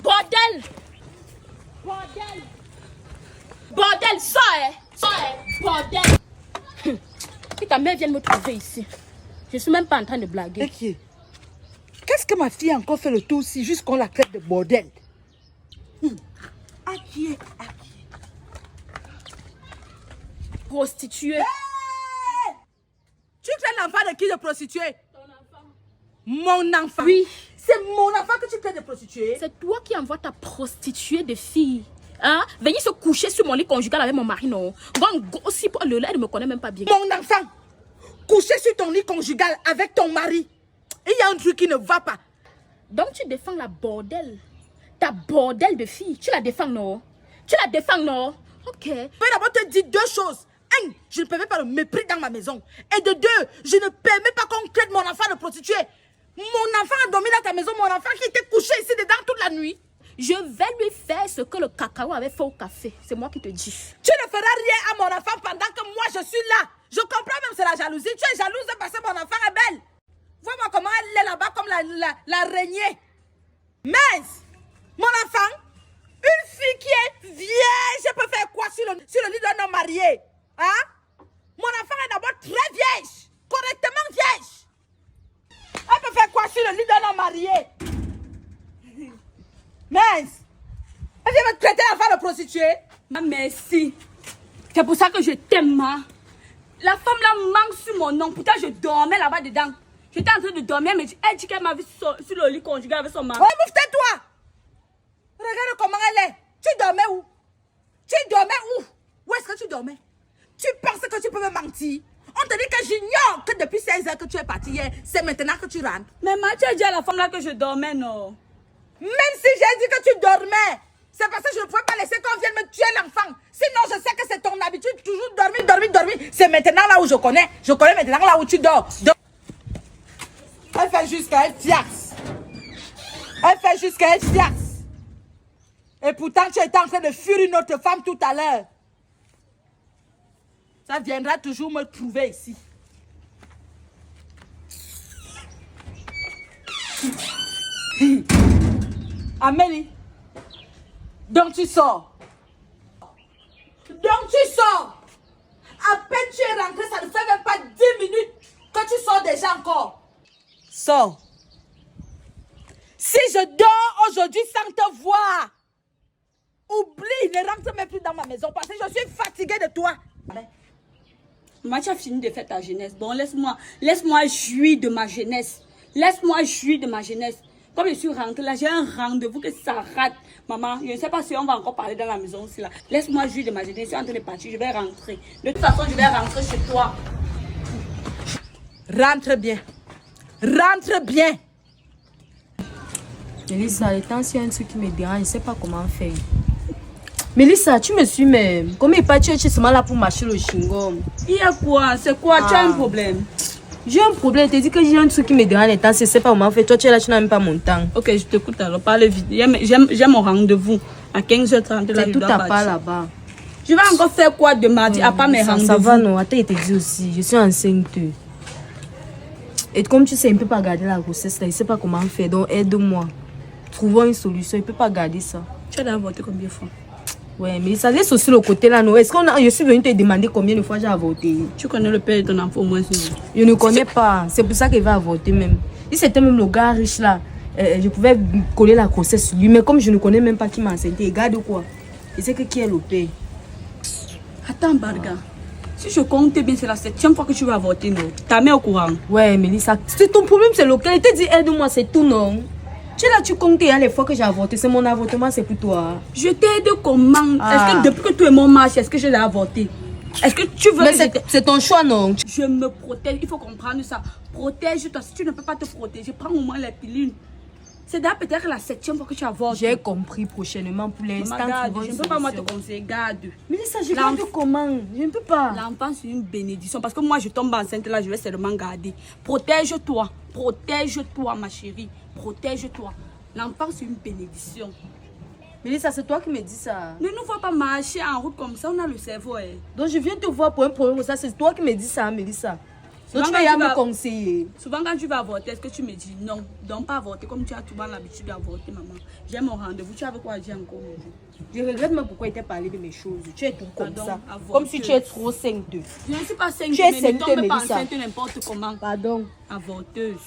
Bordel! Bordel! Bordel, ça bordel! Que ta mère vienne me trouver ici. Je suis même pas en train de blaguer. Ok. Qu'est-ce que ma fille a encore fait le tour ici jusqu'on la traite de bordel? À qui est? Prostituée. Hey! Tu traites l'enfant de qui de prostituée? Ton enfant. Mon enfant? Oui. C'est mon enfant que tu traites de prostituée? C'est toi qui envoies ta prostituée de fille. Hein? Venir se coucher sur mon lit conjugal avec mon mari, non? Aussi pour le lait, elle ne me connaît même pas bien. Mon enfant, coucher sur ton lit conjugal avec ton mari. Il y a un truc qui ne va pas. Donc tu défends la bordel. Ta bordel de fille. Tu la défends, non? Tu la défends, non? Ok. Je peux d'abord te dire deux choses. Un, je ne permets pas le mépris dans ma maison. Et de deux, je ne permets pas qu'on traite mon enfant de prostituée. Mon enfant a dormi dans ta maison. Mon enfant qui était couché ici dedans toute la nuit. Je vais lui faire ce que le cacao avait fait au café. C'est moi qui te dis. Tu ne feras rien à mon enfant pendant que moi je suis là. Je comprends même c'est la jalousie. Tu es jalouse parce que mon enfant est belle. Vois-moi comment elle est là-bas comme l'araignée. Mince. Mon enfant, une fille qui est vierge peut faire quoi sur le lit d'un homme marié? Hein? Mon enfant est d'abord très vierge. Correctement vierge. Elle peut faire quoi sur le lit d'un homme marié? Mince. Elle vient me traiter l'enfant de prostituée. Ah, merci. C'est pour ça que je t'aime, hein. La femme là manque sur mon nom. Pourtant, je dormais là-bas dedans. J'étais en train de dormir, mais elle dit qu'elle m'a vu sur le lit conjugal avec son mari. Oh, bouffe toi. Regarde comment elle est. Tu dormais où? Où est-ce que tu dormais? Tu penses que tu peux me mentir? On te dit que j'ignore que depuis 16 heures que tu es parti hier, c'est maintenant que tu rentres. Mais tu as dit à la femme là que je dormais, non? Même si j'ai dit que tu dormais, c'est parce que je ne pouvais pas laisser qu'on vienne me tuer l'enfant. Sinon, je sais que c'est ton habitude, toujours dormir. C'est maintenant là où je connais. Je connais maintenant là où tu dors. Elle fait jusqu'à elle fiaxe. Et pourtant, tu étais en train de fuir une autre femme tout à l'heure. Ça viendra toujours me trouver ici. Amélie, donc tu sors. À peine tu es rentrée, ça ne fait même pas 10 minutes que tu sors déjà encore. Sors. Si je dors aujourd'hui sans te voir, oublie, ne rentre même plus dans ma maison parce que je suis fatiguée de toi. Maman, tu as fini de faire ta jeunesse. Bon, laisse-moi jouir de ma jeunesse. Comme je suis rentrée là, j'ai un rendez-vous que ça rate. Maman, je ne sais pas si on va encore parler dans la maison aussi là. Laisse-moi jouir de ma jeunesse. Je suis en train de partir, je vais rentrer. De toute façon, je vais rentrer chez toi. Rentre bien. Mélissa, le temps, s'il y a un truc qui me dérange, je ne sais pas comment faire. Mélissa, tu me suis même. Comment il pas tu es seulement là pour marcher le chingom? Il y a quoi? C'est quoi? Tu as un problème? J'ai un problème. Tu dis que j'ai un truc qui me dérange le temps, je ne sais pas comment faire. Toi, tu es là, tu n'as même pas mon temps. Ok, je t'écoute alors. Parle vite. J'ai mon rendez-vous à 15h30. C'est tout à part là-bas. Je vais encore faire quoi de mardi à part mes rendez-vous? Ça va, non? Attends, il te dit aussi. Je suis enceinte. Et comme tu sais, il ne peut pas garder la grossesse là. Il ne sait pas comment faire. Donc, aide-moi. Trouvons une solution. Il ne peut pas garder ça. Tu as avorté combien de fois? Ouais, mais ça laisse aussi le côté là, non? Est-ce je suis venue te demander combien de fois j'ai avorté? Tu connais le père de ton enfant au moins? Je ne connais pas. C'est pour ça qu'il va avorter même. Si c'était même le gars riche là, je pouvais coller la grossesse sur lui. Mais comme je ne connais même pas qui m'a enceinte, regarde quoi. Il sait que qui est le père. Attends, Barga. Si je compte bien, c'est la 7e fois que tu vas avorter, non? Ta mère au courant? Ouais, Mélissa, c'est ton problème, c'est lequel? Il te dit aide-moi, c'est tout, non? Tu es là, tu comptes les fois que j'ai avorté. C'est mon avortement, c'est pour toi. Je t'aide comment? Est-ce que depuis que tu es mon mari, est-ce que je l'ai avorté? Est-ce que tu veux... Mais c'est ton choix, non? Je me protège, il faut comprendre ça. Protège-toi. Si tu ne peux pas te protéger, prends au moins les pilules. C'est d'ailleurs peut-être la 7e fois que tu avortes. J'ai compris prochainement pour l'instant. Je ne peux pas moi te conseiller, garde. Mais ça, je garde comment? Je ne peux pas. L'enfant, c'est une bénédiction. Parce que moi, je tombe enceinte là, je vais seulement garder. Protège-toi. Protège-toi, ma chérie. Protège-toi. L'enfant, c'est une bénédiction. Mélissa, c'est toi qui me dis ça. Ne nous vois pas marcher en route comme ça, on a le cerveau. Donc je viens te voir pour un problème comme ça, c'est toi qui me dis ça, Mélissa. Donc tu vas me conseiller. Souvent quand tu vas avorter, est-ce que tu me dis non, donc pas avorter comme tu as souvent l'habitude d'avorter, maman. J'ai mon rendez-vous, tu as avec quoi dire encore aujourd'hui? Je regrette même pourquoi il t'a parlé de mes choses. Tu es tout comme Pardon, ça. avorteuse. Comme si tu es trop 5-2. Je ne suis pas 5, Tu es mais ne tombe pas Mélissa. enceinte n'importe comment. Pardon. Avorteuse.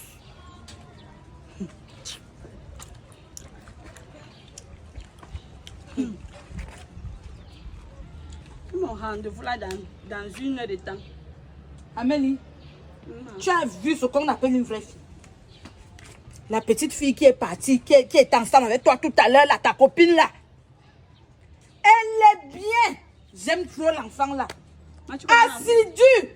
Mon rendez-vous là dans 1 heure de temps. Amélie, Maman. tu as vu ce qu'on appelle une vraie fille? La petite fille qui est partie, qui est ensemble avec toi tout à l'heure, là, ta copine là. Elle est bien. J'aime trop l'enfant là. Moi, tu connais Assidue,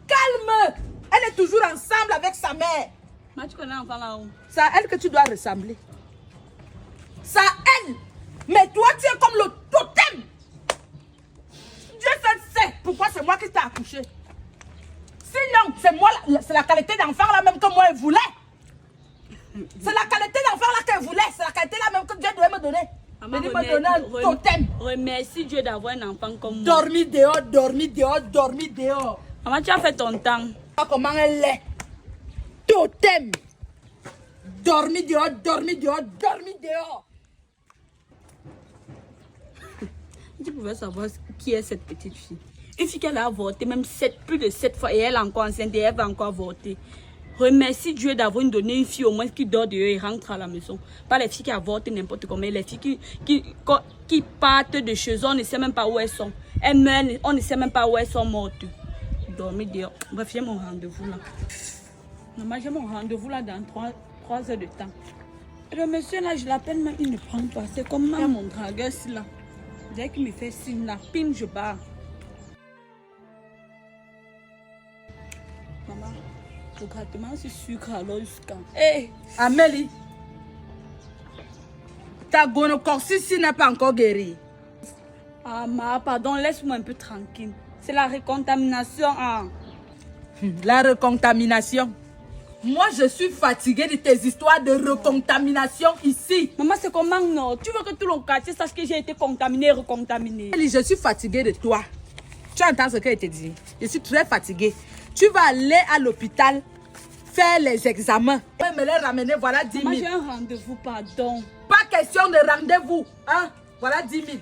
calme. Elle est toujours ensemble avec sa mère. Moi, tu connais l'enfant là-haut. C'est à elle que tu dois ressembler. C'est à elle. Mais toi, tu es comme le totem. Dieu seul sait pourquoi c'est moi qui t'ai accouché. Sinon, c'est moi, c'est la qualité d'enfant là même que moi elle voulait. C'est la qualité d'enfant là qu'elle voulait. C'est la qualité là même que Dieu devait me donner. Maman, Il me donner un totem. Remercie Dieu d'avoir un enfant comme moi. Dormi dehors, dormi dehors, dormi dehors. Maman, tu as fait ton temps. Pas comment elle est. Totem. Dormi dehors, dormi dehors, dormi dehors. Tu pouvais savoir qui est cette petite fille. Une fille qu'elle a avorté même plus de 7 fois et elle est encore enceinte et elle va encore avorter. Remercie Dieu d'avoir donné une fille au moins qui dort dehors et rentre à la maison. Pas les filles qui avortent n'importe comment, les filles qui partent de chez eux, on ne sait même pas où elles sont. Elles meurent, on ne sait même pas où elles sont mortes. Dormir dehors. Bref, j'ai mon rendez-vous là. Maman, j'ai mon rendez-vous là dans 3 heures de temps. Et le monsieur là, je l'appelle même, il ne prend pas. C'est comme mon dragueur là. Dès qu'il me fait signe là, pim, je pars. Maman, le grattement c'est sucre alors jusqu'à. Hé, Amélie, ta gonocorcie n'est pas encore guérie. Ah, ma, pardon, laisse-moi un peu tranquille. C'est la recontamination. Ah. La recontamination. Moi, je suis fatiguée de tes histoires de recontamination ici. Maman, c'est comment non? Tu veux que tout le quartier sache que j'ai été contaminée, recontaminée? Amélie, je suis fatiguée de toi. Tu entends ce qu'elle te dit? Je suis très fatiguée. Tu vas aller à l'hôpital faire les examens. Et me les ramener, voilà 10 000. Maman, j'ai un rendez-vous, pardon. Pas question de rendez-vous. Hein? Voilà 10 000.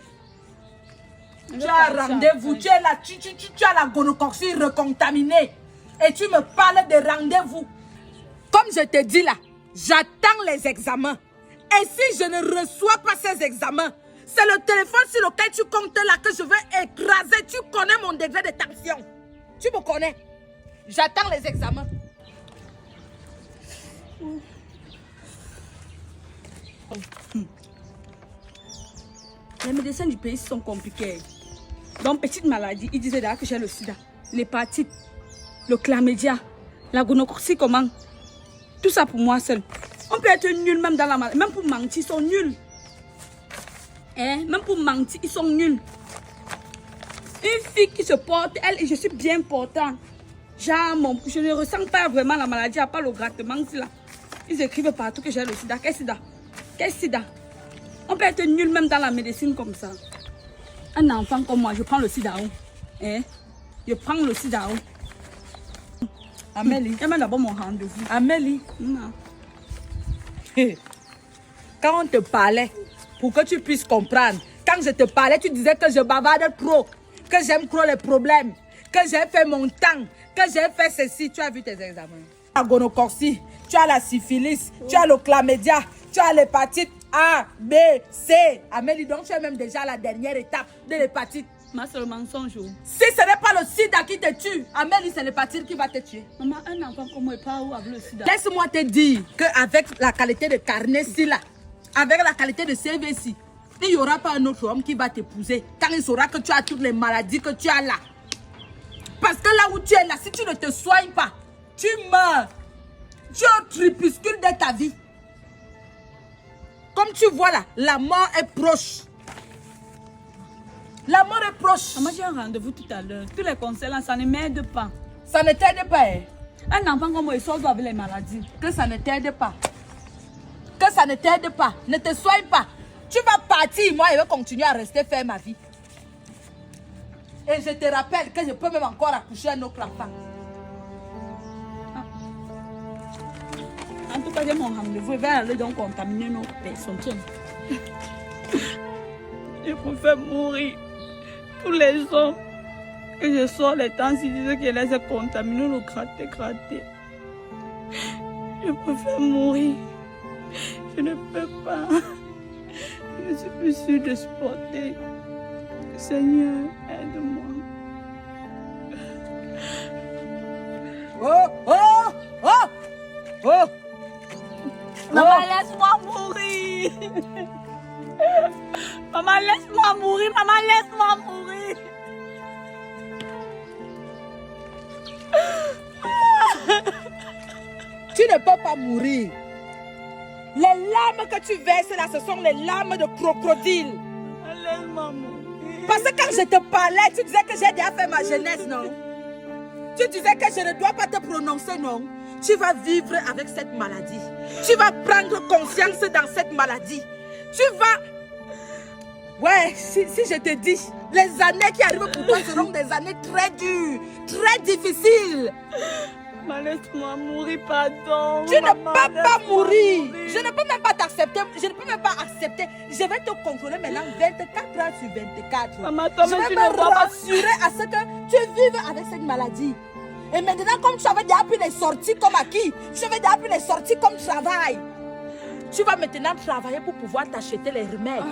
Tu as rendez-vous. Tu es là, tu as la gonocorcie recontaminée. Et tu me parles de rendez-vous. Comme je te dis là, j'attends les examens. Et si je ne reçois pas ces examens, c'est le téléphone sur lequel tu comptes là que je vais écraser. Tu connais mon degré de tension. Tu me connais. J'attends les examens. Les médecins du pays sont compliqués. Donc, petite maladie, ils disaient d'ailleurs que j'ai le sida, l'hépatite, le chlamydia, la gonorrhée, comment? Tout ça pour moi seul. On peut être nul même dans la maladie. Même pour mentir, ils sont nuls. Hein? Même pour mentir, ils sont nuls. Une fille qui se porte, elle, et je suis bien portant. Genre, je ne ressens pas vraiment la maladie, à part le grattement là. Ils écrivent partout que j'ai le sida. Quel sida? Quel sida? On peut être nul même dans la médecine comme ça. Un enfant comme moi, je prends le sida. Hein? Je prends le sida. Amélie. Et même d'abord mon rendez-vous. Amélie. Non. Quand on te parlait, pour que tu puisses comprendre, quand je te parlais, tu disais que je bavarde trop, que j'aime trop les problèmes, que j'ai fait mon temps, que j'ai fait ceci. Tu as vu tes examens. Tu as la gonocorcie, tu as la syphilis, tu as le chlamydia, tu as l'hépatite A, B, C. Amélie, donc tu es même déjà à la dernière étape de l'hépatite. Maman, c'est le mensonge. Si ce n'est pas le sida qui te tue, Amélie, c'est l'hépatite qui va te tuer. Maman, un enfant comme moi, pas où avec le sida. Laisse-moi te dire qu'avec la qualité de carnet-ci là, avec la qualité de CV-ci, il n'y aura pas un autre homme qui va t'épouser quand il saura que tu as toutes les maladies que tu as là. Parce que là où tu es là, si tu ne te soignes pas, tu meurs. Tu es au crépuscule de ta vie. Comme tu vois là, la mort est proche. La mort est proche. Maman, j'ai un rendez-vous tout à l'heure. Tous les conseils là, ça ne m'aide pas. Ça ne t'aide pas. Hein? Un enfant comme moi, il sort avec les maladies. Que ça ne t'aide pas. Que ça ne t'aide pas. Ne te soigne pas. Tu vas partir, moi je vais continuer à rester faire ma vie. Et je te rappelle que je peux même encore accoucher un autre enfant. En tout cas, j'ai mon rendez-vous. Je vais aller donc contaminer nos personnes. Tiens. Je préfère mourir. Tous les hommes que je sors les temps, ils disent qu'ils laissent contaminer le gratter. Je préfère mourir. Je ne peux pas. Je ne suis plus sûre de supporter. Seigneur, aide-moi. Oh! Maman, laisse-moi mourir. Maman, laisse-moi mourir. Maman, laisse-moi mourir. Tu ne peux pas mourir. Les larmes que tu verses là, ce sont les larmes de crocodile. Laisse-moi mourir. Parce que quand je te parlais, tu disais que j'ai déjà fait ma jeunesse, non? Tu disais que je ne dois pas te prononcer, non? Tu vas vivre avec cette maladie. Tu vas prendre conscience dans cette maladie. Tu vas... Ouais, si je te dis, les années qui arrivent pour toi seront des années très dures, très difficiles. Maman, laisse-moi mourir, pardon. Tu ne Maman, peux pas mourir. mourir. Je ne peux même pas t'accepter. Je ne peux même pas accepter. Je vais te contrôler maintenant 24 heures sur 24. Maman, Je toi-même, vais tu me ne vois pas. rassurer à ce que tu vives avec cette maladie. Et maintenant, comme tu avais déjà pris les sorties comme acquis, tu avais déjà pris les sorties comme travail, tu vas maintenant travailler pour pouvoir t'acheter les remèdes.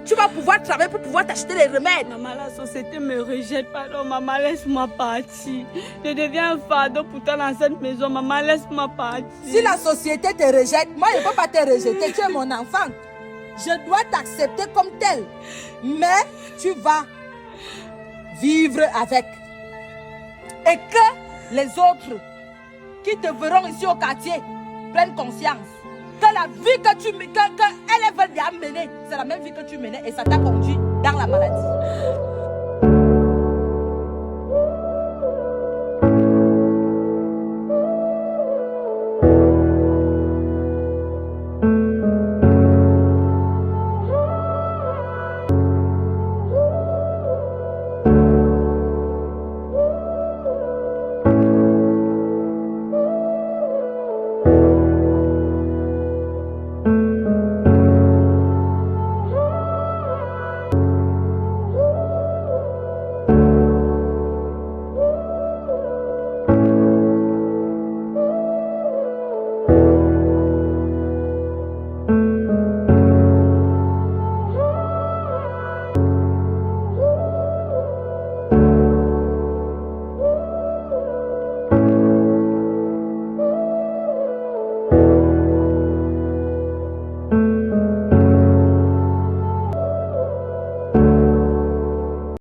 Tu vas pouvoir travailler pour pouvoir t'acheter les remèdes. Maman, la société me rejette. Pardon, maman, laisse-moi partir. Je deviens un fardeau pour toi dans cette maison. Maman, laisse-moi partir. Si la société te rejette, moi je ne peux pas te rejeter. Tu es mon enfant. Je dois t'accepter comme tel. Mais tu vas vivre avec. Et que les autres qui te verront ici au quartier prennent conscience que la vie que tu qu'elles veulent bien mener, c'est la même vie que tu menais et ça t'a conduit dans la maladie.